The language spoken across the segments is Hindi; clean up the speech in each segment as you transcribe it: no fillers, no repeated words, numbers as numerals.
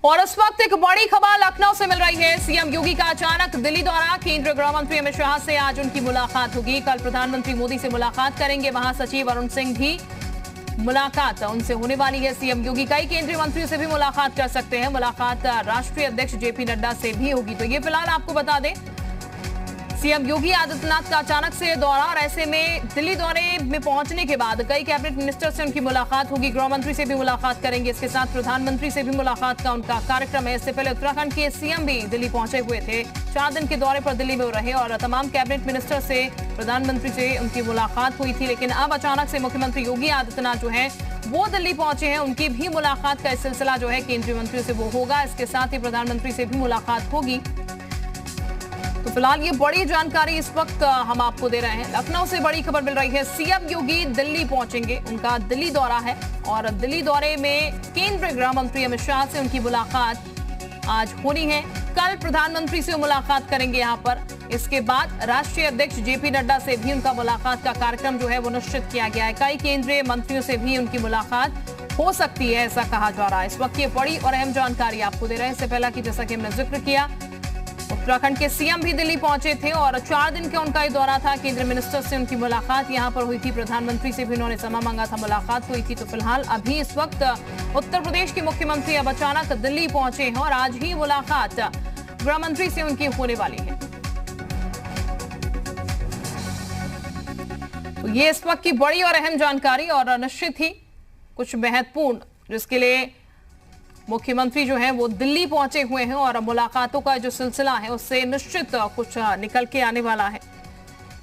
और इस वक्त एक बड़ी खबर लखनऊ से मिल रही है। सीएम योगी का अचानक दिल्ली दौरा। केंद्रीय गृह मंत्री अमित शाह से आज उनकी मुलाकात होगी। कल प्रधानमंत्री मोदी से मुलाकात करेंगे। महासचिव अरुण सिंह भी मुलाकात उनसे होने वाली है। सीएम योगी कई केंद्रीय मंत्रियों से भी मुलाकात कर सकते हैं। मुलाकात राष्ट्रीय अध्यक्ष जेपी नड्डा से भी होगी। तो ये फिलहाल आपको बता दें, सीएम योगी आदित्यनाथ का अचानक से दौरा और ऐसे में दिल्ली दौरे में पहुंचने के बाद कई कैबिनेट मिनिस्टर से उनकी मुलाकात होगी। गृह मंत्री से भी मुलाकात करेंगे। इसके साथ प्रधानमंत्री से भी मुलाकात का उनका कार्यक्रम है। इससे पहले उत्तराखंड के सीएम भी दिल्ली पहुंचे हुए थे। 4 दिन के दौरे पर दिल्ली में रहे और तमाम कैबिनेट मिनिस्टर से प्रधानमंत्री से उनकी मुलाकात हुई थी। लेकिन अब अचानक से मुख्यमंत्री योगी आदित्यनाथ जो है वो दिल्ली पहुंचे हैं। उनकी भी मुलाकात का सिलसिला जो है केंद्रीय मंत्रियों से वो होगा। इसके साथ ही प्रधानमंत्री से भी मुलाकात होगी। तो फिलहाल ये बड़ी जानकारी इस वक्त हम आपको दे रहे हैं। लखनऊ से बड़ी खबर मिल रही है। सीएम योगी दिल्ली पहुंचेंगे। उनका दिल्ली दौरा है और दिल्ली दौरे में केंद्रीय गृह मंत्री अमित शाह से उनकी मुलाकात आज होनी है। कल प्रधानमंत्री से मुलाकात करेंगे यहाँ पर। इसके बाद राष्ट्रीय अध्यक्ष जेपी नड्डा से भी उनका मुलाकात का कार्यक्रम जो है वो निश्चित किया गया है। कई केंद्रीय मंत्रियों से भी उनकी मुलाकात हो सकती है, ऐसा कहा जा रहा है। इस वक्त ये बड़ी और अहम जानकारी आपको दे रहे हैं। इससे पहले की जैसा कि हमने जिक्र किया, उत्तराखंड के सीएम भी दिल्ली पहुंचे थे और 4 दिन का उनका दौरा था। केंद्रीय मिनिस्टर से उनकी मुलाकात यहां पर हुई थी। प्रधानमंत्री से भी उन्होंने समय मांगा था, मुलाकात हुई थी। तो फिलहाल अभी इस वक्त उत्तर प्रदेश के मुख्यमंत्री अब अचानक दिल्ली पहुंचे हैं और आज ही मुलाकात गृह मंत्री से उनकी होने वाली है। तो ये इस वक्त की बड़ी और अहम जानकारी और निश्चित ही कुछ महत्वपूर्ण, जिसके लिए मुख्यमंत्री जो है वो दिल्ली पहुंचे हुए हैं और मुलाकातों का जो सिलसिला है उससे निश्चित कुछ निकल के आने वाला है।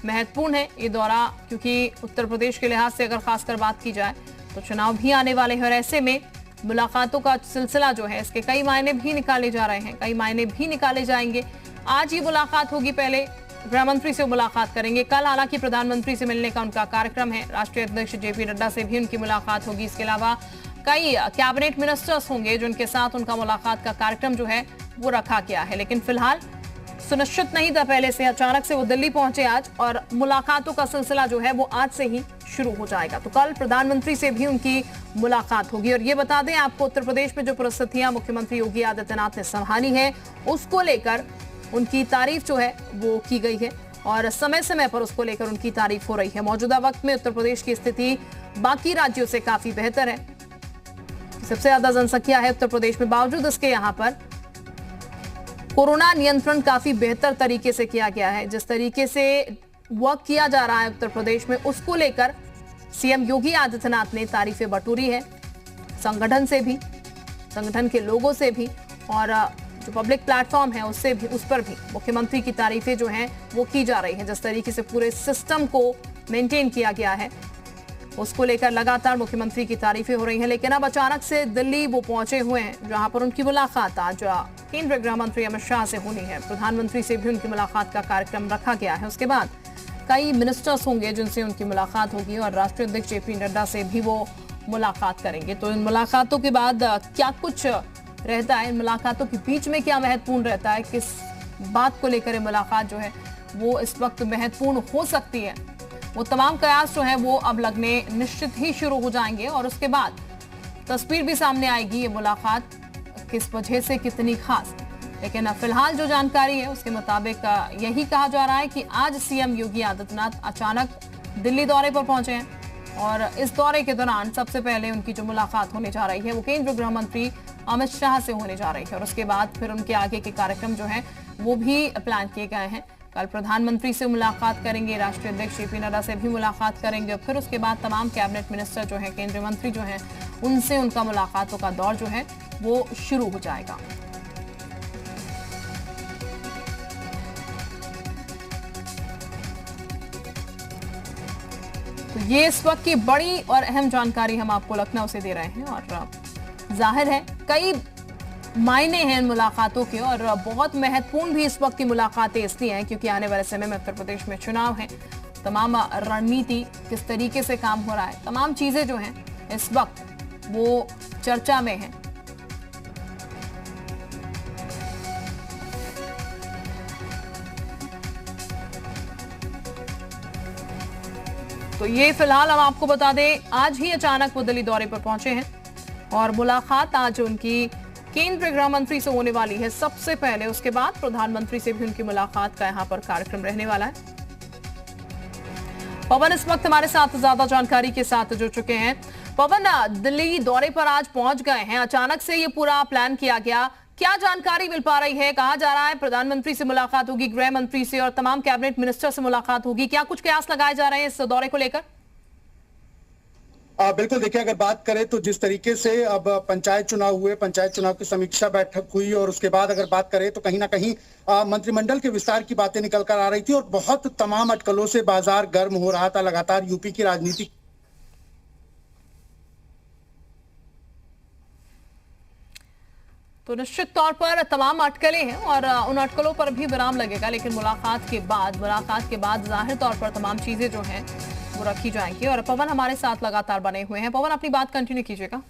महत्वपूर्ण है ये दौरा, क्योंकि उत्तर प्रदेश के लिहाज से अगर खासकर बात की जाए तो चुनाव भी आने वाले हैं और ऐसे में मुलाकातों का सिलसिला जो है इसके कई मायने भी निकाले जा रहे हैं, कई मायने भी निकाले जाएंगे। आज ये मुलाकात होगी, पहले गृह मंत्री से मुलाकात करेंगे। कल हालांकि प्रधानमंत्री से मिलने का उनका कार्यक्रम है। राष्ट्रीय अध्यक्ष जेपी नड्डा से भी उनकी मुलाकात होगी। इसके अलावा कई कैबिनेट मिनिस्टर्स होंगे जिनके साथ उनका मुलाकात का कार्यक्रम जो है वो रखा गया है। लेकिन फिलहाल सुनिश्चित नहीं था पहले से, अचानक से वो दिल्ली पहुंचे आज और मुलाकातों का सिलसिला जो है वो आज से ही शुरू हो जाएगा। तो कल प्रधानमंत्री से भी उनकी मुलाकात होगी। और ये बता दें आपको, उत्तर प्रदेश में जो परिस्थितियां मुख्यमंत्री योगी आदित्यनाथ ने संभाली है उसको लेकर उनकी तारीफ जो है वो की गई है और समय समय पर उसको लेकर उनकी तारीफ हो रही है। मौजूदा वक्त में उत्तर प्रदेश की स्थिति बाकी राज्यों से काफी बेहतर है। सबसे ज्यादा जनसंख्या है उत्तर प्रदेश में, बावजूद इसके यहाँ पर कोरोना नियंत्रण काफी बेहतर तरीके से किया गया है। जिस तरीके से वर्क किया जा रहा है उत्तर प्रदेश में, उसको लेकर सीएम योगी आदित्यनाथ ने तारीफें बटोरी है, संगठन से भी, संगठन के लोगों से भी और जो पब्लिक प्लेटफॉर्म है उससे भी, उस पर भी मुख्यमंत्री की तारीफें जो हैं वो की जा रही हैं। जिस तरीके से पूरे सिस्टम को मेंटेन किया गया है उसको लेकर लगातार मुख्यमंत्री की तारीफें हो रही हैं। लेकिन अब अचानक से दिल्ली वो पहुंचे हुए हैं जहां पर उनकी मुलाकात आज केंद्रीय गृह मंत्री अमित शाह से होनी है। प्रधानमंत्री से भी उनकी मुलाकात का कार्यक्रम रखा गया है। उसके बाद कई मिनिस्टर्स होंगे जिनसे उनकी मुलाकात होगी और राष्ट्रीय अध्यक्ष जेपी नड्डा से भी वो मुलाकात करेंगे। तो इन मुलाकातों के बाद क्या कुछ रहता है, इन मुलाकातों के बीच में क्या महत्वपूर्ण रहता है, किस बात को लेकर मुलाकात जो है वो इस वक्त महत्वपूर्ण हो सकती है, वो तमाम कयास जो है वो अब लगने निश्चित ही शुरू हो जाएंगे और उसके बाद तस्वीर भी सामने आएगी ये मुलाकात किस वजह से कितनी खास। लेकिन फिलहाल जो जानकारी है उसके मुताबिक यही कहा जा रहा है कि आज सीएम योगी आदित्यनाथ अचानक दिल्ली दौरे पर पहुंचे हैं और इस दौरे के दौरान सबसे पहले उनकी जो मुलाकात होने जा रही है वो केंद्रीय गृह मंत्री अमित शाह से होने जा रही है और उसके बाद फिर उनके आगे के कार्यक्रम जो है वो भी प्लान किए गए हैं। कल प्रधानमंत्री से मुलाकात करेंगे, राष्ट्रीय अध्यक्ष जेपी नड्डा से भी मुलाकात करेंगे और फिर उसके बाद तमाम कैबिनेट मिनिस्टर जो है, केंद्रीय मंत्री जो हैं, उनसे उनका मुलाकातों का दौर जो है वो शुरू हो जाएगा। तो ये इस वक्त की बड़ी और अहम जानकारी हम आपको लखनऊ से दे रहे हैं और जाहिर है कई मायने हैं इन मुलाकातों के और बहुत महत्वपूर्ण भी इस वक्त की मुलाकातें इसलिए हैं क्योंकि आने वाले समय में उत्तर प्रदेश में चुनाव है। तमाम रणनीति किस तरीके से काम हो रहा है, तमाम चीजें जो हैं इस वक्त वो चर्चा में हैं। तो ये फिलहाल हम आपको बता दें, आज ही अचानक वो दिल्ली दौरे पर पहुंचे हैं और मुलाकात आज उनकी केंद्रीय गृह मंत्री से होने वाली है सबसे पहले। उसके बाद प्रधानमंत्री से भी उनकी मुलाकात का यहां पर कार्यक्रम रहने वाला है। पवन इस वक्त हमारे साथ ज्यादा जानकारी के साथ जुड़ चुके हैं। पवन, दिल्ली दौरे पर आज पहुंच गए हैं, अचानक से ये पूरा प्लान किया गया, क्या जानकारी मिल पा रही है? कहा जा रहा है प्रधानमंत्री से मुलाकात होगी, गृह मंत्री से और तमाम कैबिनेट मिनिस्टर से मुलाकात होगी, क्या कुछ कयास लगाए जा रहे हैं इस दौरे को लेकर? बिल्कुल, देखिए, अगर बात करें तो जिस तरीके से अब पंचायत चुनाव हुए, पंचायत चुनाव की समीक्षा बैठक हुई और उसके बाद अगर बात करें तो कहीं ना कहीं मंत्रिमंडल के विस्तार की बातें निकल कर आ रही थी और बहुत तमाम अटकलों से बाजार गर्म हो रहा था। लगातार यूपी की राजनीति तो निश्चित तौर पर तमाम अटकलें हैं और उन अटकलों पर भी विराम लगेगा, लेकिन मुलाकात के बाद जाहिर तौर पर तमाम चीजें जो हैं वो रखी जाएंगी। और पवन हमारे साथ लगातार बने हुए हैं। पवन, अपनी बात कंटिन्यू कीजिएगा।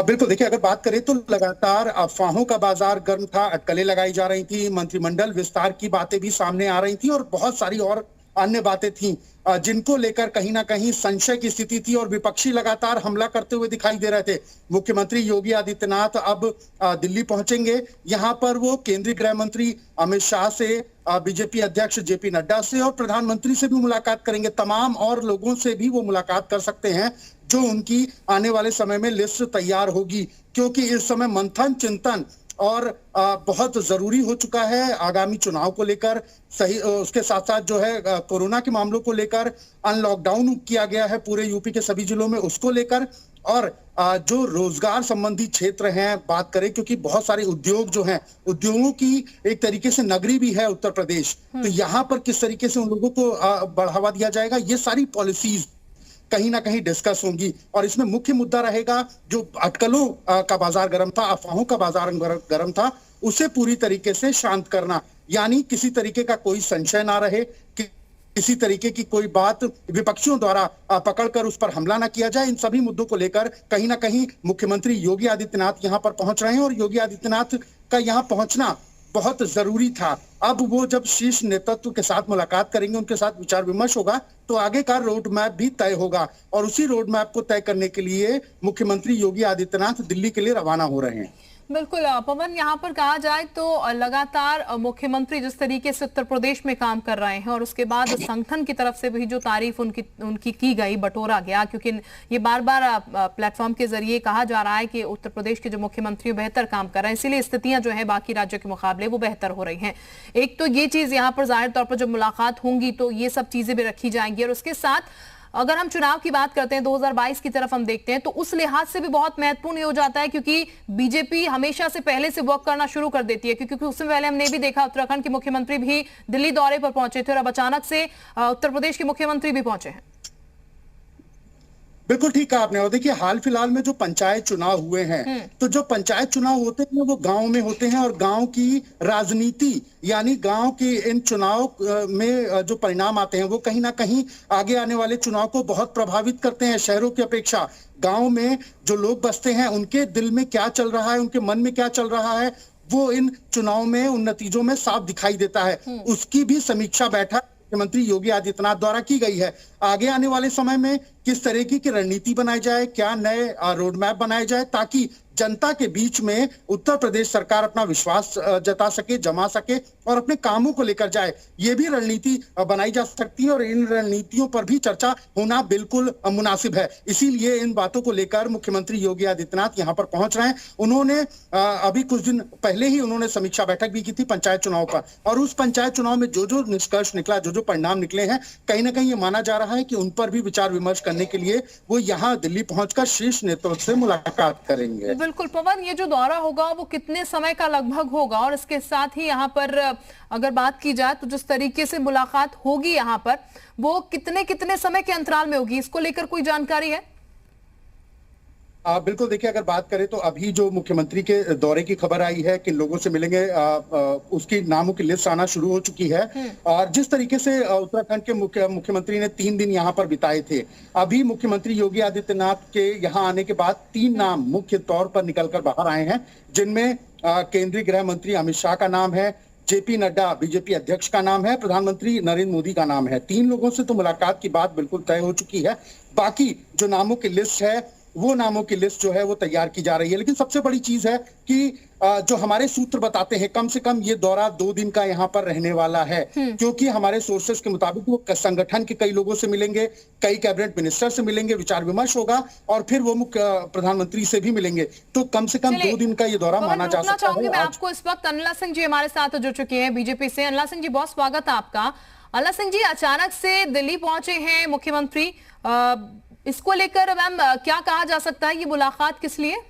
बिल्कुल, देखिए, अगर बात करें तो लगातार अफवाहों का बाजार गर्म था, अटकलें लगाई जा रही थी, मंत्रिमंडल विस्तार की बातें भी सामने आ रही थी और बहुत सारी और अन्य बातें थीं जिनको लेकर कहीं ना कहीं संशय की स्थिति थी और विपक्षी लगातार हमला करते हुए दिखाई दे रहे थे। मुख्यमंत्री योगी आदित्यनाथ अब दिल्ली पहुंचेंगे। यहां पर वो केंद्रीय गृह मंत्री अमित शाह से, बीजेपी अध्यक्ष जेपी नड्डा से और प्रधानमंत्री से भी मुलाकात करेंगे। तमाम और लोगों से भी वो मुलाकात कर सकते हैं जो उनकी आने वाले समय में लिस्ट तैयार होगी, क्योंकि इस समय मंथन, चिंतन और बहुत जरूरी हो चुका है आगामी चुनाव को लेकर। सही, उसके साथ साथ जो है कोरोना के मामलों को लेकर अनलॉकडाउन किया गया है पूरे यूपी के सभी जिलों में, उसको लेकर और जो रोजगार संबंधी क्षेत्र हैं बात करें, क्योंकि बहुत सारे उद्योग जो हैं, उद्योगों की एक तरीके से नगरी भी है उत्तर प्रदेश, तो यहाँ पर किस तरीके से उन लोगों को बढ़ावा दिया जाएगा, ये सारी पॉलिसीज कहीं ना कहीं डिस्कस होंगी। और इसमें मुख्य मुद्दा रहेगा जो अटकलों का बाजार गर्म था, अफवाहों का बाजार गर्म था, उसे पूरी तरीके से शांत करना, यानी किसी तरीके का कोई संशय ना रहे, किसी तरीके की कोई बात विपक्षियों द्वारा पकड़कर उस पर हमला ना किया जाए। इन सभी मुद्दों को लेकर कहीं ना कहीं मुख्यमंत्री योगी आदित्यनाथ यहां पर पहुंच रहे हैं और योगी आदित्यनाथ का यहां पहुंचना बहुत जरूरी था। अब वो जब शीर्ष नेतृत्व के साथ मुलाकात करेंगे, उनके साथ विचार विमर्श होगा, तो आगे का रोड मैप भी तय होगा और उसी रोड मैप को तय करने के लिए मुख्यमंत्री योगी आदित्यनाथ दिल्ली के लिए रवाना हो रहे हैं। बिल्कुल पवन, यहाँ पर कहा जाए तो लगातार मुख्यमंत्री जिस तरीके से उत्तर प्रदेश में काम कर रहे हैं और उसके बाद संगठन की तरफ से भी जो तारीफ उनकी की गई, बटोरा गया, क्योंकि ये बार बार प्लेटफॉर्म के जरिए कहा जा रहा है कि उत्तर प्रदेश के जो मुख्यमंत्री बेहतर काम कर रहे हैं, इसीलिए स्थितियां जो है बाकी राज्यों के मुकाबले वो बेहतर हो रही हैं। एक तो ये चीज यहाँ पर जाहिर तौर पर जब मुलाकात होंगी तो ये सब चीजें भी रखी जाएंगी और उसके साथ अगर हम चुनाव की बात करते हैं 2022 की तरफ हम देखते हैं तो उस लिहाज से भी बहुत महत्वपूर्ण हो जाता है, क्योंकि बीजेपी हमेशा से पहले से वर्क करना शुरू कर देती है, क्योंकि उससे पहले हमने भी देखा उत्तराखंड के मुख्यमंत्री भी दिल्ली दौरे पर पहुंचे थे और अब अचानक से उत्तर प्रदेश के मुख्यमंत्री भी पहुंचे हैं। बिल्कुल ठीक कहा आपने। और देखिए, हाल फिलहाल में जो पंचायत चुनाव हुए हैं, तो जो पंचायत चुनाव होते हैं वो गांव में होते हैं और गांव की राजनीति, यानी गांव की इन चुनाव में जो परिणाम आते हैं वो कहीं ना कहीं आगे आने वाले चुनाव को बहुत प्रभावित करते हैं। शहरों की अपेक्षा गांव में जो लोग बसते हैं उनके दिल में क्या चल रहा है, उनके मन में क्या चल रहा है, वो इन चुनाव में, उन नतीजों में साफ दिखाई देता है। उसकी भी समीक्षा बैठक मुख्यमंत्री योगी आदित्यनाथ द्वारा की गई है। आगे आने वाले समय में किस तरह की रणनीति बनाई जाए, क्या नए रोड मैप बनाए जाए, ताकि जनता के बीच में उत्तर प्रदेश सरकार अपना विश्वास जता सके, जमा सके और अपने कामों को लेकर जाए, ये भी रणनीति बनाई जा सकती है और इन रणनीतियों पर भी चर्चा होना बिल्कुल मुनासिब है। इसीलिए इन बातों को लेकर मुख्यमंत्री योगी आदित्यनाथ यहाँ पर पहुंच रहे हैं। उन्होंने अभी कुछ दिन पहले ही उन्होंने समीक्षा बैठक भी की थी पंचायत चुनाव पर, और उस पंचायत चुनाव में जो जो निष्कर्ष निकला, जो जो परिणाम निकले हैं, कहीं ना कहीं ये माना जा रहा है कि उन पर भी विचार विमर्श करने के लिए वो यहाँ दिल्ली पहुंचकर शीर्ष नेतृत्व से मुलाकात करेंगे। बिल्कुल पवन, ये जो दौरा होगा वो कितने समय का लगभग होगा और इसके साथ ही यहाँ पर अगर बात की जाए तो जिस तरीके से मुलाकात होगी यहाँ पर वो कितने कितने समय के अंतराल में होगी, इसको लेकर कोई जानकारी है? बिल्कुल, देखिए, अगर बात करें तो अभी जो मुख्यमंत्री के दौरे की खबर आई है कि लोगों से मिलेंगे, उसकी नामों की लिस्ट आना शुरू हो चुकी है। और जिस तरीके से उत्तराखंड के मुख्यमंत्री ने 3 दिन यहाँ पर बिताए थे, अभी मुख्यमंत्री योगी आदित्यनाथ के यहाँ आने के बाद 3 नाम मुख्य तौर पर निकलकर बाहर आए हैं, जिनमें केंद्रीय गृह मंत्री अमित शाह का नाम है, जेपी नड्डा बीजेपी अध्यक्ष का नाम है, प्रधानमंत्री नरेंद्र मोदी का नाम है। 3 लोगों से तो मुलाकात की बात बिल्कुल तय हो चुकी है। बाकी जो नामों की लिस्ट है वो नामों की लिस्ट जो है वो तैयार की जा रही है। लेकिन सबसे बड़ी चीज है कि जो हमारे सूत्र बताते हैं, कम से कम ये दौरा 2 दिन का यहाँ पर रहने वाला है, क्योंकि हमारे सोर्सेस के मुताबिक वो संगठन के कई लोगों से मिलेंगे, कई कैबिनेट मिनिस्टर से मिलेंगे, विचार विमर्श होगा और फिर वो मुख्य प्रधानमंत्री से भी मिलेंगे। तो कम से कम 2 दिन का ये दौरा माना जा सकता है। मैं आपको इस वक्त अनला सिंह जी हमारे साथ जुड़ चुके हैं बीजेपी से। अनला सिंह जी, बहुत स्वागत है आपका। अनला सिंह जी, अचानक से दिल्ली पहुंचे हैं मुख्यमंत्री, इसको लेकर मैम क्या कहा जा सकता है, ये मुलाकात किस लिए?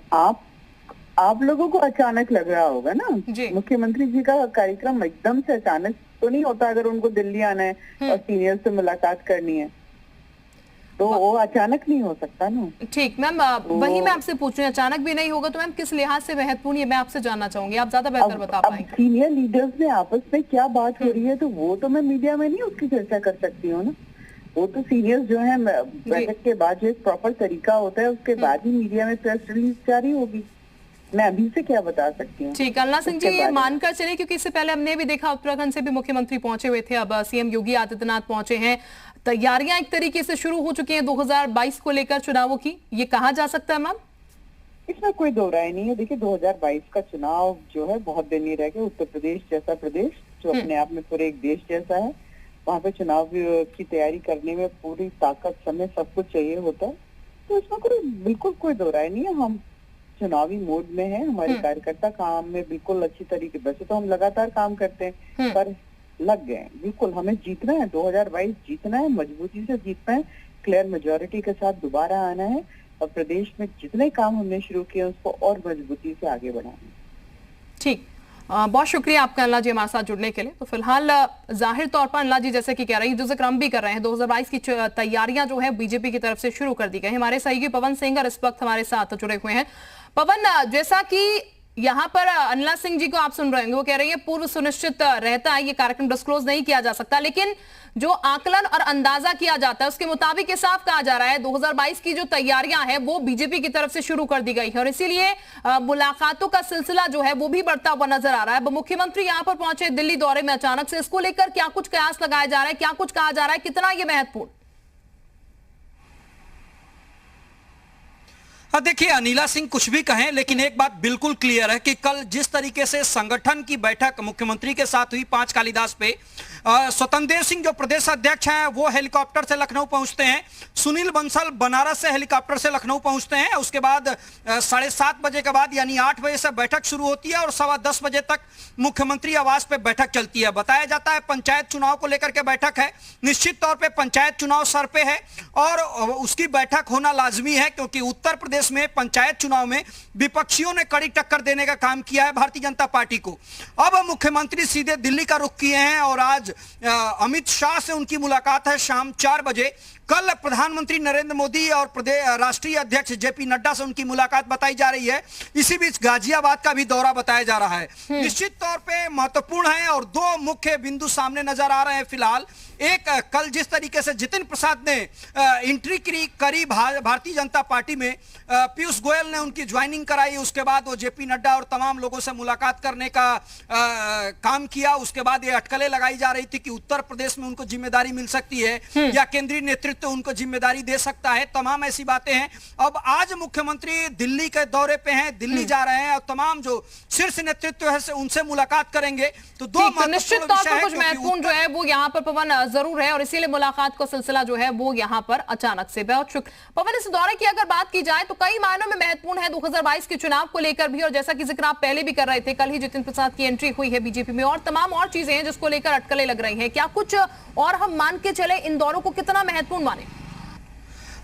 आप लोगों को अचानक लग रहा होगा ना, मुख्यमंत्री जी का कार्यक्रम एकदम से अचानक तो नहीं होता। अगर उनको दिल्ली आना है और सीनियर से मुलाकात करनी है तो वो अचानक नहीं हो सकता ना। ठीक मैम, वही मैं आपसे पूछ रही हूँ, अचानक भी नहीं होगा तो मैम किस लिहाज से महत्वपूर्ण, ये मैं आपसे जानना चाहूंगी, आप ज्यादा बेहतर बता पाएंगे। सीनियर लीडर्स में आपस में क्या बात हो रही है तो वो तो मैं मीडिया में नहीं उसकी चर्चा कर सकती हूँ ना। वो तो सीनियर्स जो है बैठक के बाद जो एक प्रॉपर तरीका होता है उसके बाद ही मीडिया में प्रेस रिलीज जारी होगी। मैं अभी से क्या बता सकती हूँ। ठीक, अनला सिंह जी, ये मानकर चले, क्योंकि इससे पहले हमने भी देखा उत्तराखंड से भी मुख्यमंत्री पहुंचे हुए थे, अब सीएम योगी आदित्यनाथ पहुंचे हैं, तैयारियां एक तरीके से शुरू हो चुकी हैं 2022 को लेकर चुनावों की, ये कहा जा सकता है मैम? इसमें कोई दो राय नहीं है। देखिए 2022 का चुनाव जो है बहुत दिन नहीं रह गए। उत्तर प्रदेश जैसा प्रदेश जो अपने आप में पूरे एक देश जैसा है, वहाँ पे चुनाव की तैयारी करने में पूरी ताकत, समय, सब कुछ चाहिए होता है। तो इसमें बिल्कुल कोई दो राय नहीं है। हम चुनावी मोड में है, हमारे कार्यकर्ता काम में बिल्कुल अच्छी तरीके, वैसे तो हम लगातार काम करते हैं पर लग गए। बिल्कुल हमें जीतना है, 2022 जीतना है, मजबूती से जीतना है, क्लियर मेजोरिटी के साथ दोबारा आना है और प्रदेश में जितने काम हमने शुरू किए उसको और मजबूती से आगे बढ़ाना है। ठीक, बहुत शुक्रिया आपका अनला जी हमारे साथ जुड़ने के लिए। तो फिलहाल जाहिर तौर पर अनला जी जैसे कि कह रही है, जो जिक्र हम भी कर रहे हैं, 2022 की तैयारियां जो है बीजेपी की तरफ से शुरू कर दी गई। हमारे सहयोगी पवन सिंह इस वक्त हमारे साथ जुड़े हुए हैं। पवन, जैसा कि यहाँ पर अनला सिंह जी को आप सुन रहे होंगे, वो कह रही है पूर्व सुनिश्चित रहता है, ये कार्यक्रम डिस्क्लोज नहीं किया जा सकता, लेकिन जो आकलन और अंदाजा किया जाता है उसके मुताबिक ये साफ कहा जा रहा है 2022 की जो तैयारियां हैं वो बीजेपी की तरफ से शुरू कर दी गई है और इसीलिए मुलाकातों का सिलसिला जो है वो भी बढ़ता हुआ नजर आ रहा है। मुख्यमंत्री यहाँ पर पहुंचे दिल्ली दौरे में अचानक से, इसको लेकर क्या कुछ कयास लगाया जा रहा है, क्या कुछ कहा जा रहा है, कितना ये महत्वपूर्ण? देखिए अनिला सिंह कुछ भी कहें, लेकिन एक बात बिल्कुल क्लियर है कि कल जिस तरीके से संगठन की बैठक मुख्यमंत्री के साथ हुई 5 कालीदास पे, स्वतंत्र देव सिंह जो प्रदेश अध्यक्ष हैं वो हेलीकॉप्टर से लखनऊ पहुंचते हैं, सुनील बंसल बनारस से हेलीकॉप्टर से लखनऊ पहुंचते हैं। उसके बाद 7:30 बजे के बाद यानी 8 बजे से बैठक शुरू होती है और 10:15 बजे तक मुख्यमंत्री आवास पे बैठक चलती है। बताया जाता है पंचायत चुनाव को लेकर के बैठक है, निश्चित तौर पे पंचायत चुनाव सर पे है और उसकी बैठक होना लाजमी है, क्योंकि उत्तर प्रदेश में पंचायत चुनाव में विपक्षियों ने कड़ी टक्कर देने का काम किया है भारतीय जनता पार्टी को। अब मुख्यमंत्री सीधे दिल्ली का रुख किए हैं और आज अमित शाह से उनकी मुलाकात है शाम 4 बजे। कल प्रधानमंत्री नरेंद्र मोदी और प्रदेश राष्ट्रीय अध्यक्ष जेपी नड्डा से उनकी मुलाकात बताई जा रही है। इसी बीच गाजियाबाद का भी दौरा बताया जा रहा है। निश्चित तौर पे महत्वपूर्ण है और 2 मुख्य बिंदु सामने नजर आ रहे हैं फिलहाल। एक, कल जिस तरीके से जितिन प्रसाद ने एंट्री करी भारतीय जनता पार्टी में, पीयूष गोयल ने उनकी ज्वाइनिंग कराई, उसके बाद वो जेपी नड्डा और तमाम लोगों से मुलाकात करने का काम किया। उसके बाद ये अटकलें लगाई जा रही थी कि उत्तर प्रदेश में उनको जिम्मेदारी मिल सकती है या केंद्रीय नेतृत्व उनको जिम्मेदारी दे सकता है, तमाम ऐसी बातें हैं। अब आज मुख्यमंत्री दिल्ली के दौरे पे हैं, दिल्ली जा रहे हैं और तमाम जो शीर्ष नेतृत्व है उनसे मुलाकात करेंगे। तो निश्चित तौर पर कुछ महत्वपूर्ण जो है वो यहाँ पर पवन जरूर है और इसीलिए मुलाकात का सिलसिला जो है वो यहाँ पर अचानक से। बहुत शुक्रिया पवन। इस दौरे की अगर बात की जाए तो कई मायनों में महत्वपूर्ण है 2022 के चुनाव को लेकर भी, और जैसा कि जिक्र आप पहले भी कर रहे थे, कल ही जितिन प्रसाद की एंट्री हुई है बीजेपी में और तमाम और चीजें हैं जिसको लेकर अटकलें लग रही हैं। क्या कुछ और हम मान के चले इन दौरों को कितना महत्वपूर्ण माने?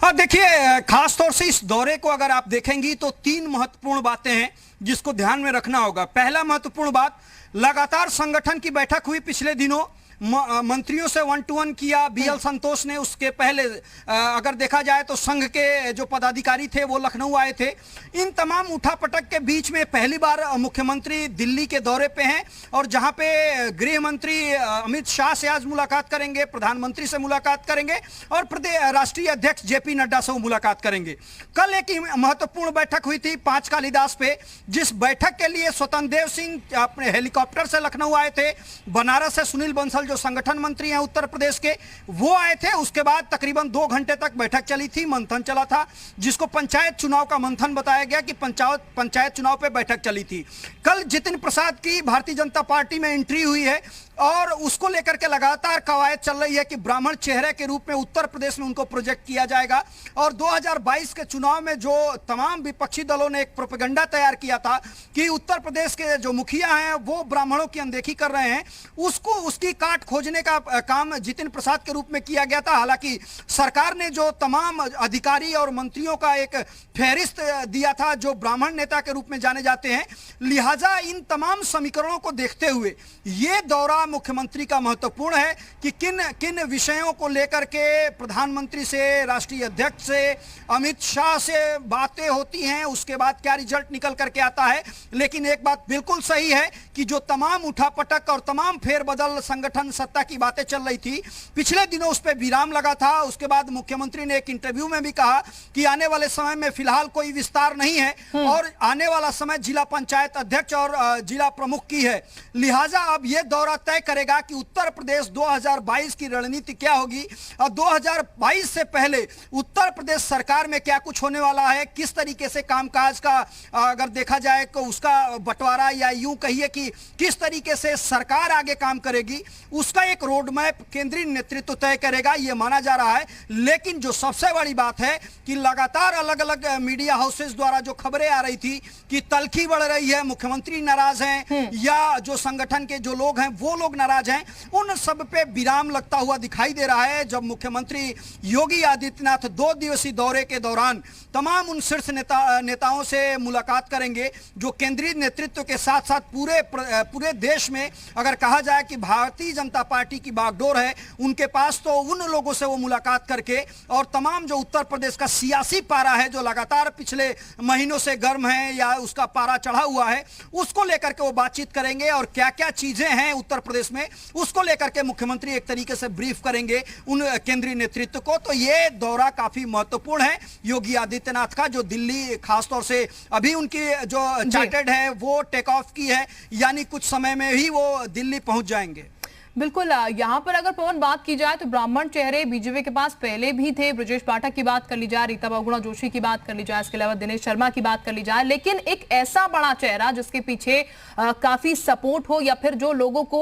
हाँ देखिए, खासतौर से इस दौरे को अगर आप देखेंगी तो 3 महत्वपूर्ण बातें हैं जिसको ध्यान में रखना होगा। पहला महत्वपूर्ण बात, लगातार संगठन की बैठक हुई पिछले दिनों, मंत्रियों से 1-to-1 किया बीएल संतोष ने। उसके पहले अगर देखा जाए तो संघ के जो पदाधिकारी थे वो लखनऊ आए थे। इन तमाम उठापटक के बीच में पहली बार मुख्यमंत्री दिल्ली के दौरे पे हैं और जहां पे गृह मंत्री अमित शाह से आज मुलाकात करेंगे, प्रधानमंत्री से मुलाकात करेंगे और राष्ट्रीय अध्यक्ष जेपी नड्डा से मुलाकात करेंगे। कल एक महत्वपूर्ण बैठक हुई थी 5 कालीदास पे, जिस बैठक के लिए स्वतंत्र देव सिंह अपने हेलीकॉप्टर से लखनऊ आए थे। बनारस से सुनील बंसल जो संगठन मंत्री हैं उत्तर प्रदेश के, वो आए थे। उसके बाद तकरीबन 2 घंटे तक बैठक चली थी, मंथन चला था, जिसको पंचायत चुनाव का मंथन बताया गया कि पंचायत चुनाव पे बैठक चली थी। कल जितिन प्रसाद की भारतीय जनता पार्टी में एंट्री हुई है और उसको लेकर के लगातार कवायद चल रही है कि ब्राह्मण चेहरे के रूप में उत्तर प्रदेश में उनको प्रोजेक्ट किया जाएगा। और 2022 के चुनाव में जो तमाम विपक्षी दलों ने एक प्रोपेगेंडा तैयार किया था कि उत्तर प्रदेश के जो मुखिया हैं वो ब्राह्मणों की अनदेखी कर रहे हैं, उसकी काट खोजने का काम जितिन प्रसाद के रूप में किया गया था। हालांकि सरकार ने जो तमाम अधिकारी और मंत्रियों का एक फहरिस्त दिया था जो ब्राह्मण नेता के रूप में जाने जाते हैं, लिहाजा इन तमाम समीकरणों को देखते हुए ये दौरा मुख्यमंत्री का महत्वपूर्ण है कि किन किन विषयों को लेकर के प्रधानमंत्री से, राष्ट्रीय अध्यक्ष से, अमित शाह से बातें होती हैं, उसके बाद क्या रिजल्ट निकल करके आता है। लेकिन एक बात बिल्कुल सही है कि जो तमाम उठापटक और तमाम फेरबदल संगठन सत्ता की बातें चल रही थी, पिछले दिनों उस पर विराम लगा था। उसके बाद मुख्यमंत्री ने एक इंटरव्यू में भी कहा कि आने वाले समय में फिलहाल कोई विस्तार नहीं है और आने वाला समय जिला पंचायत अध्यक्ष और जिला प्रमुख की है। लिहाजा अब यह दौरा तय करेगा कि उत्तर प्रदेश 2022 की रणनीति क्या होगी और 2022 से पहले उत्तर प्रदेश सरकार में क्या कुछ होने वाला है, किस तरीके से कामकाज का अगर देखा जाए तो उसका बंटवारा, या यूं कहिए कि किस तरीके से सरकार आगे काम करेगी, उसका एक रोड मैप केंद्रीय नेतृत्व तय करेगा, यह माना जा रहा है। लेकिन जो सबसे बड़ी बात है कि लगातार अलग अलग मीडिया हाउसेस द्वारा जो खबरें आ रही थी कि तल्खी बढ़ रही है, मुख्यमंत्री नाराज हैं या जो संगठन के जो लोग हैं वो लोग नाराज हैं, उन सब पे विराम लगता हुआ दिखाई दे रहा है। जब मुख्यमंत्री योगी आदित्यनाथ 2 दिवसीय दौरे के दौरान तमाम उन शीर्ष नेताओं से मुलाकात करेंगे जो केंद्रीय नेतृत्व के साथ साथ पूरे देश में अगर कहा जाए कि भारतीय जनता पार्टी की बागडोर है उनके पास, तो उन लोगों से वो मुलाकात करके और तमाम जो उत्तर प्रदेश का सियासी पारा है जो लगातार पिछले महीनों से गर्म है या उसका पारा चढ़ा हुआ है, उसको लेकर के वो बातचीत करेंगे और क्या क्या चीजें हैं उत्तर प्रदेश में उसको लेकर के मुख्यमंत्री एक तरीके से ब्रीफ करेंगे उन केंद्रीय नेतृत्व को। तो ये दौरा काफी महत्वपूर्ण है योगी आदित्यनाथ का, जो दिल्ली खासतौर से अभी उनकी जो चार्टर्ड है वो टेक ऑफ की है, यानी कुछ समय में ही वो दिल्ली पहुंच जाएंगे। बिल्कुल, यहाँ पर अगर पवन बात की जाए तो ब्राह्मण चेहरे बीजेपी के पास पहले भी थे। ब्रजेश पाठक की बात कर ली जाए, रीता बहुगुणा जोशी की बात कर ली जाए, इसके अलावा दिनेश शर्मा की बात कर ली जाए, लेकिन एक ऐसा बड़ा चेहरा जिसके पीछे काफी सपोर्ट हो या फिर जो लोगों को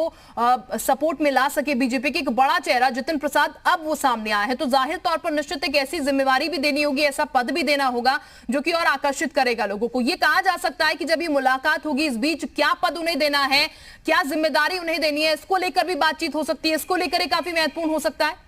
सपोर्ट में ला सके बीजेपी की, एक बड़ा चेहरा जितिन प्रसाद अब वो सामने आया है, तो जाहिर तौर पर निश्चित एक ऐसी जिम्मेवारी भी देनी होगी, ऐसा पद भी देना होगा जो कि और आकर्षित करेगा लोगों को। ये कहा जा सकता है कि जब ये मुलाकात होगी इस बीच क्या पद उन्हें देना है, क्या जिम्मेदारी उन्हें देनी है, इसको लेकर भी बातचीत हो सकती है, इसको लेकर काफी महत्वपूर्ण हो सकता है।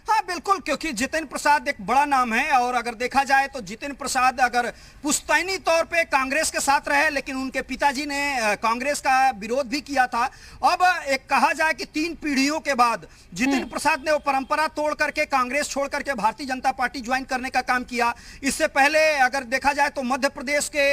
हाँ बिल्कुल, क्योंकि जितिन प्रसाद एक बड़ा नाम है और अगर देखा जाए तो जितिन प्रसाद अगर पुश्तैनी तौर पे कांग्रेस के साथ रहे, लेकिन उनके पिताजी ने कांग्रेस का विरोध भी किया था। अब एक कहा जाए कि 3 पीढ़ियों के बाद जितिन प्रसाद ने वो परंपरा तोड़ करके कांग्रेस छोड़ करके भारतीय जनता पार्टी ज्वाइन करने का काम किया। इससे पहले अगर देखा जाए तो मध्य प्रदेश के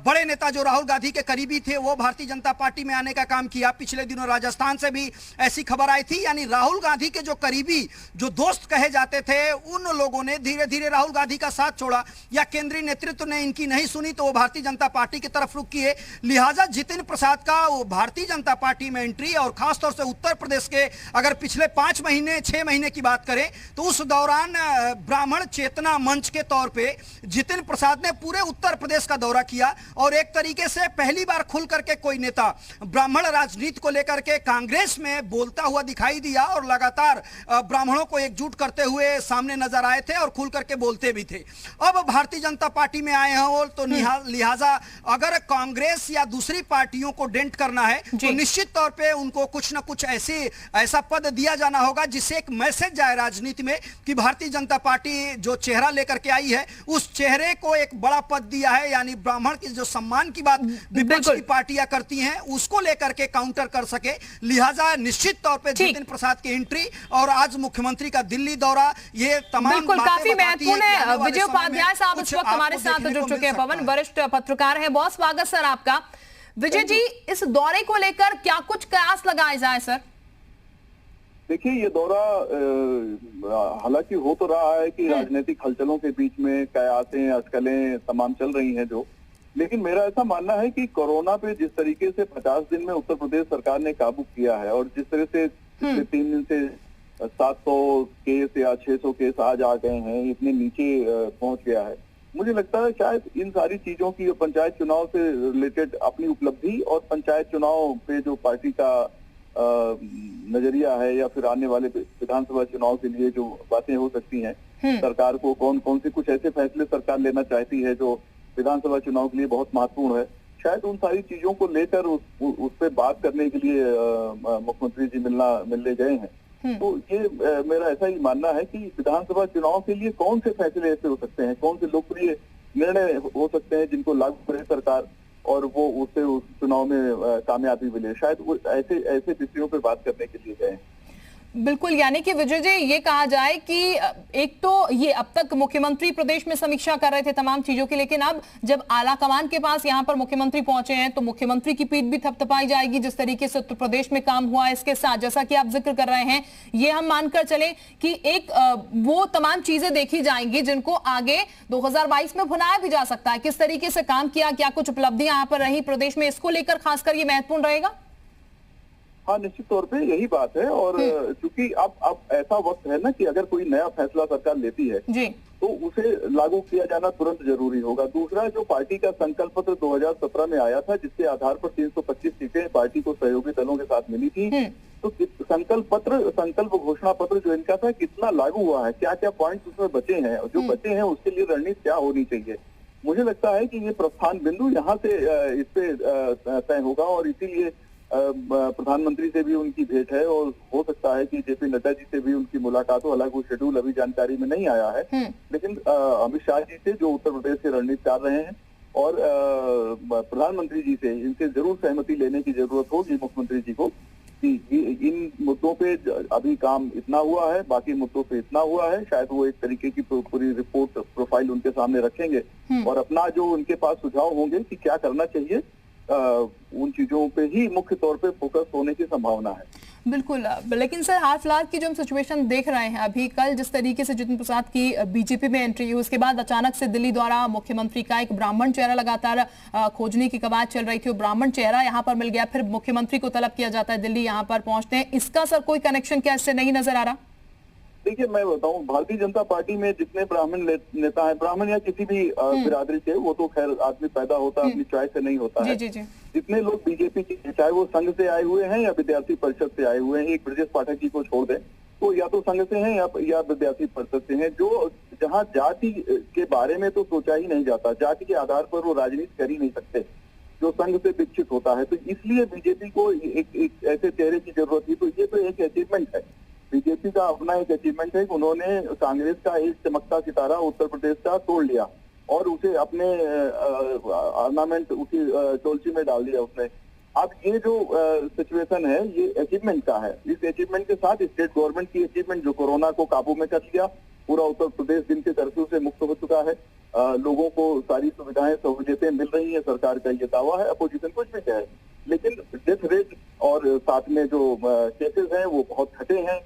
बड़े नेता जो राहुल गांधी के करीबी थे वो भारतीय जनता पार्टी में आने का काम किया। पिछले दिनों राजस्थान से भी ऐसी खबर आई थी, यानी राहुल गांधी के जो करीबी जो दोस्त कहे जाते थे उन लोगों ने धीरे धीरे राहुल गांधी का साथ छोड़ा या केंद्रीय नेतृत्व ने इनकी नहीं सुनी तो वो भारतीय जनता पार्टी की तरफ रुख किए। लिहाजा जितिन प्रसाद का वो भारतीय जनता पार्टी में एंट्री और खासतौर से उत्तर प्रदेश के अगर पिछले 5 महीने 6 महीने की बात करें तो उस दौरान ब्राह्मण चेतना मंच के तौर पर जितिन प्रसाद ने पूरे उत्तर प्रदेश का दौरा किया और एक तरीके से पहली बार खुल करके कोई नेता ब्राह्मण राजनीति को लेकर के कांग्रेस में बोलता हुआ दिखाई दिया और लगातार ब्राह्मणों को एकजुट करते हुए सामने नजर आए थे और खुल करके बोलते भी थे। अब भारतीय जनता पार्टी में आए हैं तो लिहाजा अगर कांग्रेस या दूसरी पार्टियों को डेंट करना है तो निश्चित तौर पे उनको कुछ ना कुछ ऐसा पद दिया जाना होगा जिससे एक मैसेज जाए राजनीति में कि भारतीय जनता पार्टी जो चेहरा लेकर के आई है उस चेहरे को एक बड़ा पद दिया है, यानी ब्राह्मण की जो सम्मान की बात विपक्ष की पार्टियां करती हैं उसको लेकर के काउंटर कर सके। लिहाजा निश्चित तौर पे जितिन प्रसाद की एंट्री और आज मुख्यमंत्री का दिल्ली दौरा, ये तमाम बिल्कुल काफी महत्वपूर्ण है। विजय उपाध्याय साहब इस वक्त हमारे साथ जुड़ चुके हैं। पवन वरिष्ठ पत्रकार है, बहुत स्वागत सर आपका। विजय जी, इस दौरे को लेकर क्या कुछ कयास लगाए जाए सर? देखिए, ये दौरा हालांकि हो तो रहा है कि राजनीतिक हलचलों के बीच में कयासें अटकलें तमाम चल रही हैं जो, लेकिन मेरा ऐसा मानना है कि कोरोना पे जिस तरीके से 50 दिन में उत्तर प्रदेश सरकार ने काबू किया है और जिस तरह से पिछले 3 दिन से 700 केस या 600 केस आज आ गए हैं, इतने नीचे पहुंच गया है, मुझे लगता है शायद इन सारी चीजों की पंचायत चुनाव से रिलेटेड अपनी उपलब्धि और पंचायत चुनाव पे जो पार्टी का नजरिया है या फिर आने वाले विधानसभा चुनाव के लिए जो बातें हो सकती हैं, सरकार को कौन कौन से कुछ ऐसे फैसले सरकार लेना चाहती है जो विधानसभा चुनाव के लिए बहुत महत्वपूर्ण है, शायद उन सारी चीजों को लेकर उस पे बात करने के लिए मुख्यमंत्री जी मिलने गए हैं। तो ये मेरा ऐसा ही मानना है कि विधानसभा चुनाव के लिए कौन से फैसले ऐसे हो सकते हैं, कौन से लोकप्रिय निर्णय हो सकते हैं जिनको लागू करे सरकार और वो उससे उस चुनाव में कामयाबी मिले, शायद वो ऐसे विषयों पे बात करने के लिए गए हैं। बिल्कुल, यानी कि विजय जी ये कहा जाए कि एक तो ये अब तक मुख्यमंत्री प्रदेश में समीक्षा कर रहे थे तमाम चीजों की, लेकिन अब जब आला कमान के पास यहाँ पर मुख्यमंत्री पहुंचे हैं तो मुख्यमंत्री की पीठ भी थपथपाई जाएगी जिस तरीके से उत्तर प्रदेश में काम हुआ है। इसके साथ जैसा कि आप जिक्र कर रहे हैं, ये हम मानकर चले कि एक वो तमाम चीजें देखी जाएंगी जिनको आगे 2022 में भुनाया भी जा सकता है। किस तरीके से काम किया, क्या कुछ उपलब्धियां यहाँ पर रही प्रदेश में, इसको लेकर खासकर ये महत्वपूर्ण रहेगा। हाँ, निश्चित तौर पे यही बात है और चूंकि अब ऐसा वक्त है ना कि अगर कोई नया फैसला सरकार लेती है जी, तो उसे लागू किया जाना तुरंत जरूरी होगा। दूसरा, जो पार्टी का संकल्प पत्र 2017 में आया था जिसके आधार पर 325 सीटें पार्टी को सहयोगी दलों के साथ मिली थी, तो संकल्प घोषणा पत्र जो इनका था कितना लागू हुआ है, क्या क्या पॉइंट्स उसमें बचे हैं और जो बचे हैं उसके लिए रणनीति क्या होनी चाहिए। मुझे लगता है कि ये प्रस्थान बिंदु यहाँ से इस पे तय होगा और इसीलिए प्रधानमंत्री से भी उनकी भेंट है और हो सकता है कि जेपी नड्डा जी से भी उनकी मुलाकात हो। हालांकि वो शेड्यूल अभी जानकारी में नहीं आया है, लेकिन अमित शाह जी से जो उत्तर प्रदेश के रणनीतिकार रहे हैं और प्रधानमंत्री जी से इनसे जरूर सहमति लेने की जरूरत होगी मुख्यमंत्री जी को कि इन मुद्दों पे अभी काम इतना हुआ है, बाकी मुद्दों पे इतना हुआ है। शायद वो एक तरीके की पूरी रिपोर्ट प्रोफाइल उनके सामने रखेंगे और अपना जो उनके पास सुझाव होंगे कि क्या करना चाहिए, उन चीजों पे ही मुख्य तौर पे फोकस होने की संभावना है। बिल्कुल, लेकिन सर हाल फिलहाल की जो हम सिचुएशन देख रहे हैं, अभी कल जिस तरीके से जितिन प्रसाद की बीजेपी में एंट्री हुई, उसके बाद अचानक से दिल्ली द्वारा मुख्यमंत्री का एक ब्राह्मण चेहरा लगातार खोजने की कवायद चल रही थी, वो ब्राह्मण चेहरा यहाँ पर मिल गया, फिर मुख्यमंत्री को तलब किया जाता है, दिल्ली यहाँ पर पहुंचते हैं। इसका सर कोई कनेक्शन क्या इससे नहीं नजर आ रहा? देखिए, मैं बताऊं, भारतीय जनता पार्टी में जितने ब्राह्मण नेता हैं, ब्राह्मण या किसी भी बिरादरी के, वो तो खैर आदमी पैदा होता है, अपनी चॉइस से नहीं होता है। जितने लोग बीजेपी के, चाहे वो संघ से आए हुए हैं या विद्यार्थी परिषद से आए हुए हैं, एक ब्रजेश पाठक जी को छोड़ दें, तो या तो संघ से हैं या विद्यार्थी परिषद से हैं, जो जहाँ जाति के बारे में तो सोचा ही नहीं जाता, जाति के आधार पर वो राजनीति कर ही नहीं सकते, जो संघ से विकसित होता है। तो इसलिए बीजेपी को एक ऐसे चेहरे की जरूरत थी। तो ये तो एक अचीवमेंट है, बीजेपी का अपना एक अचीवमेंट है कि उन्होंने कांग्रेस का एक चमकता सितारा उत्तर प्रदेश का तोड़ लिया और उसे अपने ऑर्नामेंट उसी टोलची में डाल दिया उसने। अब ये जो सिचुएशन है ये अचीवमेंट का है। इस अचीवमेंट के साथ स्टेट गवर्नमेंट की अचीवमेंट जो कोरोना को काबू में कर लिया, पूरा उत्तर प्रदेश दिन के कर्फ्यू से मुक्त हो चुका है, लोगों को सारी सुविधाएं सहूलियतें मिल रही है, सरकार का ये दावा है, अपोजिशन कुछ भी कहे, लेकिन डेथ रेट और साथ में जो केसेस हैं वो बहुत घटे हैं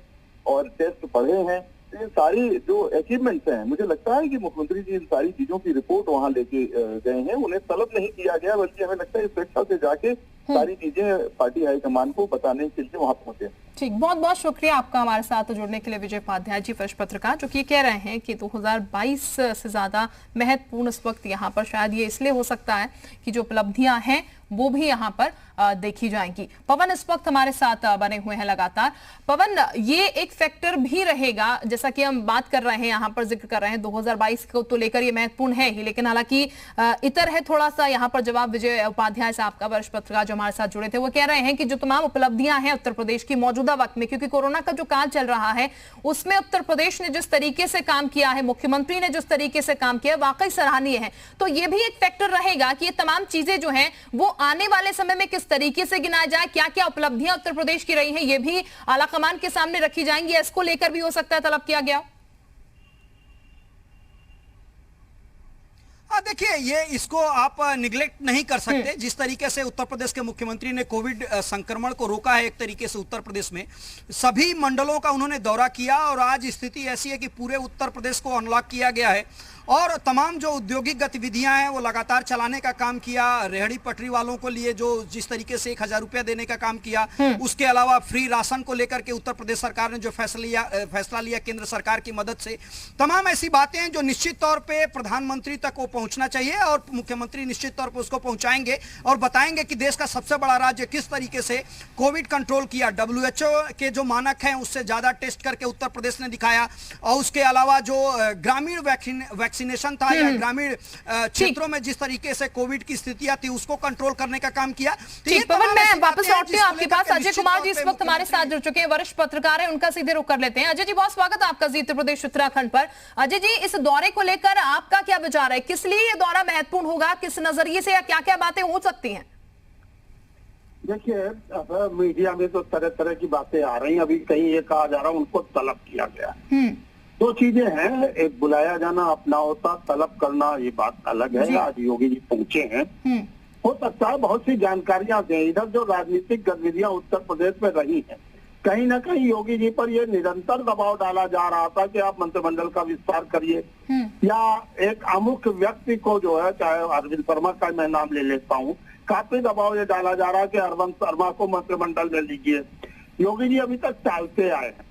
और टेस्ट बढ़े हैं। ये सारी जो अचीवमेंट्स हैं, मुझे लगता है कि मुख्यमंत्री जी इन सारी चीजों की रिपोर्ट वहां लेके गए हैं, उन्हें तलब नहीं किया गया, बल्कि हमें लगता है स्वेच्छा से जाके सारी चीजें पार्टी हाईकमान को बताने के लिए वहां पहुंचे। ठीक, बहुत बहुत शुक्रिया आपका हमारे साथ जुड़ने के लिए विजय उपाध्याय जी, वरिष्ठ पत्रकार, जो कि कह रहे हैं कि 2022 से ज्यादा महत्वपूर्ण इस वक्त यहाँ पर शायद ये इसलिए हो सकता है कि जो उपलब्धियां हैं वो भी यहाँ पर देखी जाएंगी। पवन इस वक्त हमारे साथ बने हुए हैं लगातार। पवन, ये एक फैक्टर भी रहेगा, जैसा कि हम बात कर रहे हैं यहाँ पर जिक्र कर रहे हैं 2022 को तो लेकर ये महत्वपूर्ण है ही, लेकिन हालांकि इतर है थोड़ा सा यहाँ पर जवाब विजय उपाध्याय साहब का, वरिष्ठ पत्रकार जो हमारे साथ जुड़े थे, वो कह रहे हैं कि जो तमाम उपलब्धियां हैं उत्तर प्रदेश की मौजूदा वक्त में, क्योंकि कोरोना का जो काल चल रहा है उसमें उत्तर प्रदेश ने जिस तरीके से काम किया है, मुख्यमंत्री ने जिस तरीके से काम किया, वाकई सराहनीय है। तो ये भी एक फैक्टर रहेगा कि ये तमाम चीजें जो हैं वो आने वाले समय में किस तरीके से गिनाया जाए, क्या क्या उपलब्धियां उत्तर प्रदेश की रही हैं, ये भी आलाकमान के सामने रखी जाएंगी। इसको लेकर भी हो सकता है तलब किया गया। देखिए, ये इसको आप निगलेक्ट नहीं कर सकते। जिस तरीके से उत्तर प्रदेश के मुख्यमंत्री ने कोविड संक्रमण को रोका है, एक तरीके से उत्तर प्रदेश में सभी मंडलों का उन्होंने दौरा किया और आज स्थिति ऐसी है कि पूरे उत्तर प्रदेश को अनलॉक किया गया है और तमाम जो औद्योगिक गतिविधियां हैं वो लगातार चलाने का काम किया। रेहड़ी पटरी वालों को लिए जो जिस तरीके से 1000 रुपया देने का काम किया, उसके अलावा फ्री राशन को लेकर के उत्तर प्रदेश सरकार ने जो फैसला लिया केंद्र सरकार की मदद से, तमाम ऐसी बातें हैं जो निश्चित तौर पे प्रधानमंत्री तक वो पहुंचना चाहिए और मुख्यमंत्री निश्चित तौर पे उसको पहुंचाएंगे और बताएंगे कि देश का सबसे बड़ा राज्य किस तरीके से कोविड कंट्रोल किया। WHO के जो मानक हैं उससे ज्यादा टेस्ट करके उत्तर प्रदेश ने दिखाया और उसके अलावा जो ग्रामीण वैक्सीनेशन था या ग्रामीण क्षेत्रों में जिस तरीके से कोविड की स्थितियां थी उसको कंट्रोल करने का काम किया। ठीक, पवन मैं वापस लौटती हूं आपके पास। अजय कुमार जी इस वक्त हमारे साथ जुड़ चुके हैं, वरिष्ठ पत्रकार हैं, उनका सीधे रुख कर लेते हैं। अजय जी बहुत स्वागत है आपका जी उत्तर प्रदेश उत्तराखंड पर। अजय जी इस दौरे को लेकर आपका क्या विचार है, किस लिए ये दौरा महत्वपूर्ण होगा, किस नजरिए से या क्या क्या बातें हो सकती हैं? देखिए अब मीडिया में तो तरह तरह की बातें आ रही हैं। अभी कहीं ये कहा जा रहा है उनको तलब किया गया। दो चीजें हैं, एक बुलाया जाना अपना होता, तलब करना ये बात अलग है। आज योगी जी पहुंचे हैं, हो सकता है बहुत सी जानकारियां दें। इधर जो राजनीतिक गतिविधियां उत्तर प्रदेश में रही हैं, कहीं ना कहीं योगी जी पर ये निरंतर दबाव डाला जा रहा था कि आप मंत्रिमंडल का विस्तार करिए, या एक अमुक व्यक्ति को जो है, चाहे अरविंद शर्मा का मैं नाम ले लेता हूँ, काफी दबाव ये डाला जा रहा है कि अरविंद शर्मा को मंत्रिमंडल में लीजिए। योगी जी अभी तक टालते आए हैं।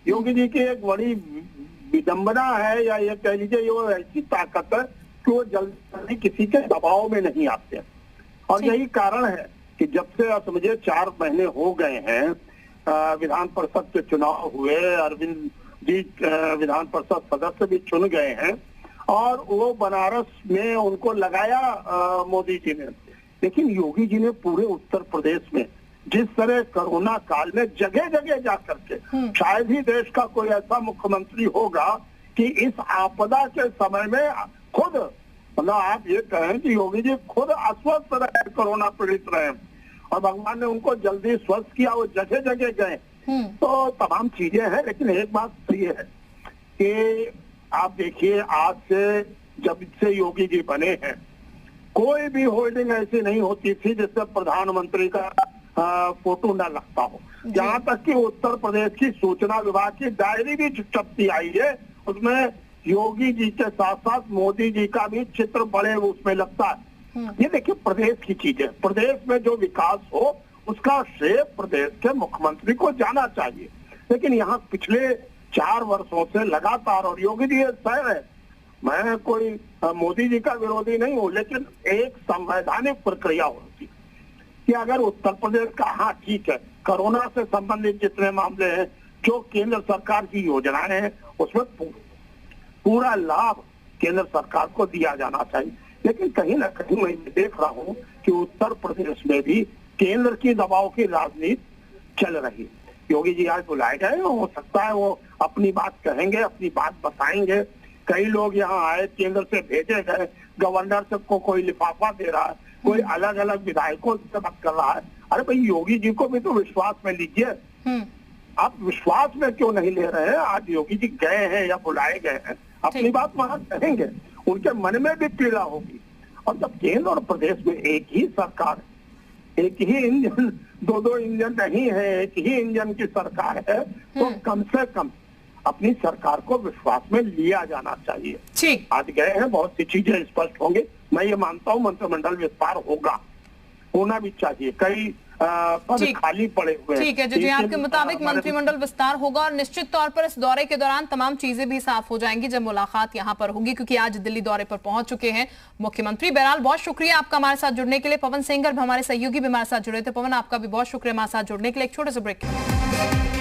योगी जी की एक बड़ी विडंबना है, या ये कह लीजिए वो ऐसी ताकत है कि वो जल्दी किसी के दबाव में नहीं आते। और यही कारण है कि जब से समझिए 4 महीने हो गए हैं, विधान परिषद के चुनाव हुए, अरविंद जी विधान परिषद सदस्य भी चुन गए हैं और वो बनारस में उनको लगाया मोदी जी ने। लेकिन योगी जी ने पूरे उत्तर प्रदेश में जिस तरह कोरोना काल में जगह जगह जा करके, शायद ही देश का कोई ऐसा मुख्यमंत्री होगा कि इस आपदा के समय में खुद, मतलब आप ये कहें कि योगी जी खुद अस्वस्थ रहे, कोरोना पीड़ित रहे और भगवान ने उनको जल्दी स्वस्थ किया, वो जगह जगह गए। तो तमाम चीजें हैं, लेकिन एक बात सही है कि आप देखिए आज से जब से योगी जी बने हैं, कोई भी होर्डिंग ऐसी नहीं होती थी जिससे प्रधानमंत्री का फोटो न लगता हो। यहाँ तक कि उत्तर प्रदेश की सूचना विभाग की डायरी भी छपती आई है, उसमें योगी जी के साथ साथ मोदी जी का भी चित्र बड़े उसमें लगता है। ये देखिए प्रदेश की चीजें, प्रदेश में जो विकास हो उसका श्रेय प्रदेश के मुख्यमंत्री को जाना चाहिए। लेकिन यहाँ पिछले 4 वर्षों से लगातार, और योगी जी सह है, मैं कोई मोदी जी का विरोधी नहीं हूँ, लेकिन एक संवैधानिक प्रक्रिया होती है कि अगर उत्तर प्रदेश का, हाँ ठीक है, कोरोना से संबंधित जितने मामले हैं, जो केंद्र सरकार की योजनाएं हैं, उसमें पूरा लाभ केंद्र सरकार को दिया जाना चाहिए। लेकिन कहीं ना कहीं मैं देख रहा हूँ कि उत्तर प्रदेश में भी केंद्र की दबाव की राजनीति चल रही है। योगी जी आज बुलाए गए, हो सकता है वो अपनी बात कहेंगे, अपनी बात बताएंगे। कई लोग यहाँ आए, केंद्र से भेजे गए, गवर्नर से को कोई लिफाफा दे रहा है, कोई अलग अलग विधायकों से बात कर रहा है। अरे भाई योगी जी को भी तो विश्वास में लीजिए। आप विश्वास में क्यों नहीं ले रहे हैं? आज योगी जी गए हैं या बुलाए गए हैं, अपनी बात वहां कहेंगे, उनके मन में भी पीड़ा होगी। और जब केंद्र और प्रदेश में एक ही सरकार, एक ही इंजन, 2 इंजन नहीं है, एक ही इंजन की सरकार है, तो कम से कम अपनी सरकार को विश्वास में लिया जाना चाहिए। ठीक, आज गए हैं, बहुत सी चीजें स्पष्ट होंगे। मैं ये मानता हूँ मंत्रिमंडल विस्तार होगा, होना भी चाहिए। कई पद खाली पड़े हुए हैं। ठीक है जी, आपके मुताबिक मंत्रिमंडल विस्तार होगा और निश्चित तौर पर इस दौरे के दौरान तमाम चीजें भी साफ हो जाएंगी जब मुलाकात यहां पर होगी, क्योंकि आज दिल्ली दौरे पर पहुंच चुके हैं मुख्यमंत्री। बहरहाल बहुत शुक्रिया आपका हमारे साथ जुड़ने के लिए। पवन सेंगर हमारे सहयोगी भी हमारे साथ जुड़े थे। पवन आपका भी बहुत शुक्रिया हमारे साथ जुड़ने के लिए। एक छोटे से ब्रेक।